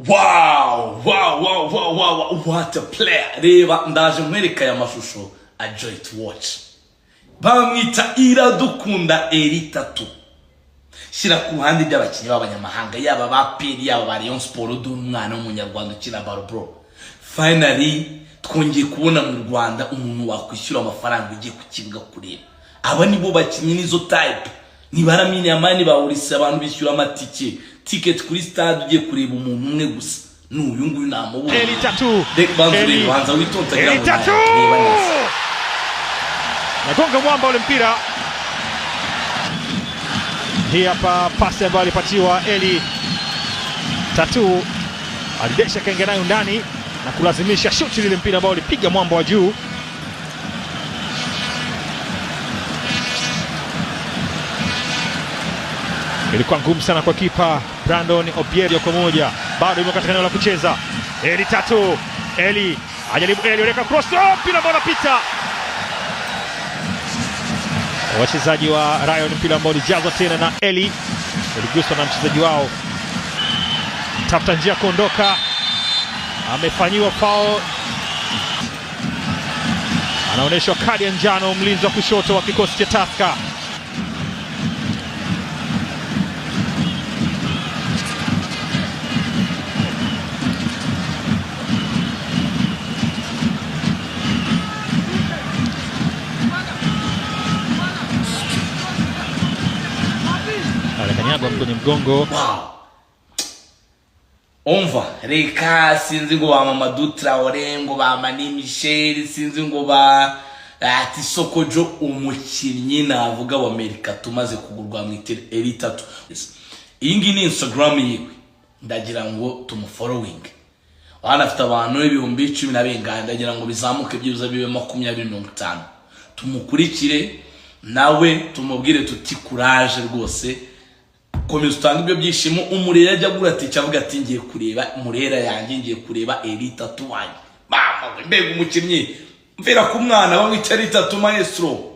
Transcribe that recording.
Wow, what a player. Reba ndaje nkwereka ya mashusho a joy to watch. Bamwita Iradukunda Eritatu. Shira ku ruhande by'abakinnyi b'abanyamahanga yaba ba Peri yaba ba Rayon Sport umwana w'umunyarwanda ukina baro. Finally twongeye kubona mu Rwanda umuntu wakwishyura amafaranga ugiye kukibuga kureba. Aba nibo bakinnyi nizo type. Nibaramini amani bawurisa abantu bishyura amatike. Ticket kuri stade ugiye kureba umuntu umwe gusa. N'uyu nguyu namubu. Eritatu. Banzuri banza witonda cyane. Eritatu. Nagonga mwamba ule mpira. Hii hapa pasi ambayo alipatiwa Eli Tatu. Alidesha kaingia nayo ndani na kulazimisha shuti lile mpira ambao ulipiga mwamba wa juu. Ilikuwa ngumu sana kwa kipa Brandon Obiero kwa moja. Bado yuko katika eneo la kucheza. Eli Tatu. Eli ajaribu weka cross mpira ambao unapita. Wachezaji wa Rayon mpira ambao ulijazwa tena na Eli. Iliguswa na mchezaji wao. Tafuta njia kuondoka. Amefanyiwa foul. Anaonyeshwa kadi ya njano mlinzi wa kushoto wa kikosi cha Tusker. Alekanyagwa kwenye mgongo. Wow. Umva reka sinzi ngo ba Mamadou Traoré ngo ba Mani Michel sinzi ngo ba Tisokojo umukinnyi navuga wa Amerika tumaze kugurwa mu Eritatu. Iyi ngi ni Instagram yiwe ndagira ngo tumufollowing. Wana afite abantu 10,000 n'abenganda ndagira ngo bizamuke byuza bibe 20-50. Tumukurikire nawe tumubwire tuti courage rwose. Komeza utanga ibyo byishimo umurera ajya gura ati avuga ati ngiye kureba murera yanjye ngiye kureba Eritatu wanjye. Mama mbega umukinnyi mvira ku mwana wa Eritatu maestro.